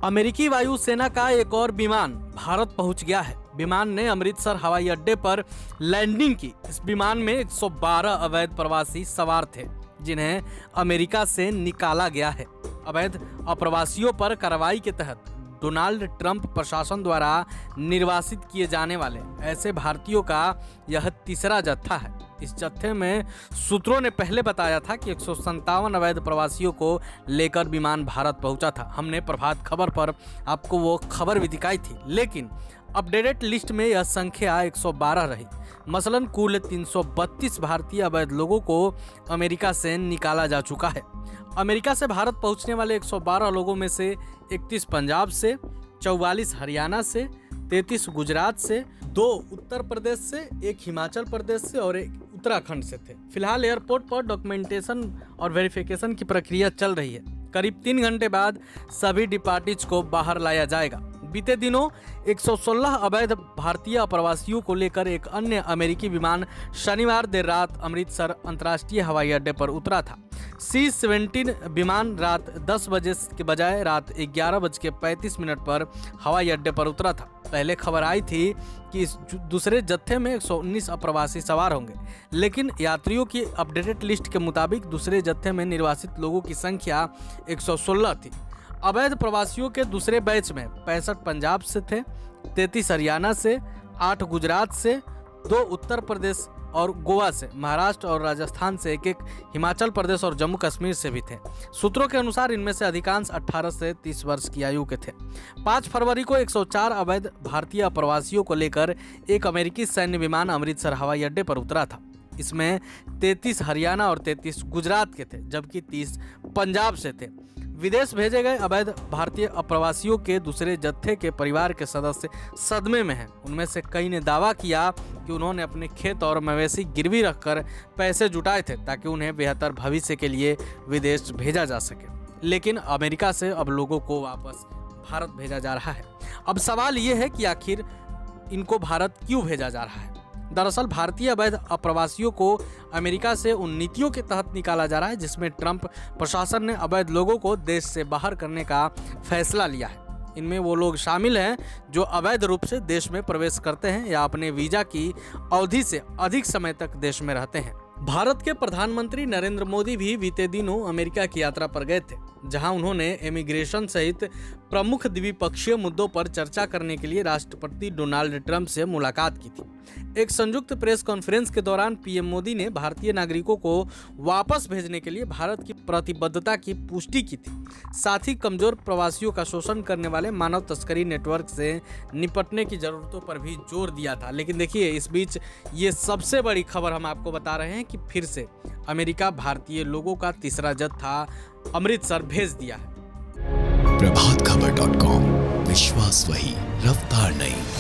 अमेरिकी वायुसेना का एक और विमान भारत पहुंच गया है। विमान ने अमृतसर हवाई अड्डे पर लैंडिंग की। इस विमान में 112 अवैध प्रवासी सवार थे, जिन्हें अमेरिका से निकाला गया है। अवैध अप्रवासियों पर कार्रवाई के तहत डोनाल्ड ट्रंप प्रशासन द्वारा निर्वासित किए जाने वाले ऐसे भारतीयों का यह तीसरा जत्था है। इस जत्थे में सूत्रों ने पहले बताया था कि 157 अवैध प्रवासियों को लेकर विमान भारत पहुंचा था। हमने प्रभात खबर पर आपको वो खबर भी दिखाई थी, लेकिन अपडेटेड लिस्ट में यह संख्या 112 रही। मसलन कुल 332 भारतीय अवैध लोगों को अमेरिका से निकाला जा चुका है। अमेरिका से भारत पहुंचने वाले 112 लोगों में से 31 पंजाब से, 44 हरियाणा से, 33 गुजरात से, 2 उत्तर प्रदेश से, 1 हिमाचल प्रदेश से और 1 उत्तराखंड से थे। फिलहाल एयरपोर्ट पर डॉक्यूमेंटेशन और वेरिफिकेशन की प्रक्रिया चल रही है। करीब 3 घंटे बाद सभी डिपार्टीज को बाहर लाया जाएगा। बीते दिनों 116 अवैध भारतीय अप्रवासियों को लेकर एक अन्य अमेरिकी विमान शनिवार देर रात अमृतसर अंतर्राष्ट्रीय हवाई अड्डे पर उतरा था। C-17 विमान रात 10 बजे के बजाय रात 11:35 पर हवाई अड्डे पर उतरा था। पहले खबर आई थी कि इस दूसरे जत्थे में 119 अप्रवासी सवार होंगे, लेकिन यात्रियों की अपडेटेड लिस्ट के मुताबिक दूसरे जत्थे में निर्वासित लोगों की संख्या 116 थी। अवैध प्रवासियों के दूसरे बैच में 65 पंजाब से थे, 33 हरियाणा से, 8 गुजरात से, 2 उत्तर प्रदेश और गोवा से, महाराष्ट्र और राजस्थान से, 1 हिमाचल प्रदेश और जम्मू कश्मीर से भी थे। सूत्रों के अनुसार इनमें से अधिकांश 18 से 30 वर्ष की आयु के थे। 5 फरवरी को 104 अवैध भारतीय अप्रवासियों को लेकर एक अमेरिकी सैन्य विमान अमृतसर हवाई अड्डे पर उतरा था। इसमें 33 हरियाणा और 33 गुजरात के थे, जबकि 30 पंजाब से थे। विदेश भेजे गए अवैध भारतीय अप्रवासियों के दूसरे जत्थे के परिवार के सदस्य सदमे में हैं। उनमें से कई ने दावा किया कि उन्होंने अपने खेत और मवेशी गिरवी रखकर पैसे जुटाए थे ताकि उन्हें बेहतर भविष्य के लिए विदेश भेजा जा सके। लेकिन अमेरिका से अब लोगों को वापस भारत भेजा जा रहा है। अब सवाल ये है कि आखिर इनको भारत क्यों भेजा जा रहा है। दरअसल भारतीय अवैध अप्रवासियों को अमेरिका से उन नीतियों के तहत निकाला जा रहा है जिसमें ट्रंप प्रशासन ने अवैध लोगों को देश से बाहर करने का फैसला लिया है। इनमें वो लोग शामिल हैं जो अवैध रूप से देश में प्रवेश करते हैं या अपने वीजा की अवधि से अधिक समय तक देश में रहते हैं। भारत के प्रधानमंत्री नरेंद्र मोदी भी बीते दिनों अमेरिका की यात्रा पर गए थे, जहां उन्होंने इमिग्रेशन सहित प्रमुख द्विपक्षीय मुद्दों पर चर्चा करने के लिए राष्ट्रपति डोनाल्ड ट्रंप से मुलाकात की थी। एक संयुक्त प्रेस कॉन्फ्रेंस के दौरान पीएम मोदी ने भारतीय नागरिकों को वापस भेजने के लिए भारत की प्रतिबद्धता की पुष्टि की थी। साथ ही कमजोर प्रवासियों का शोषण करने वाले मानव तस्करी नेटवर्क से निपटने की जरूरतों पर भी जोर दिया था। लेकिन देखिए, इस बीच ये सबसे बड़ी खबर हम आपको बता रहे हैं कि फिर से अमेरिका भारतीय लोगों का तीसरा जत्था अमृतसर भेज दिया है। प्रभातखबर.com, विश्वास वही, रफ्तार नहीं।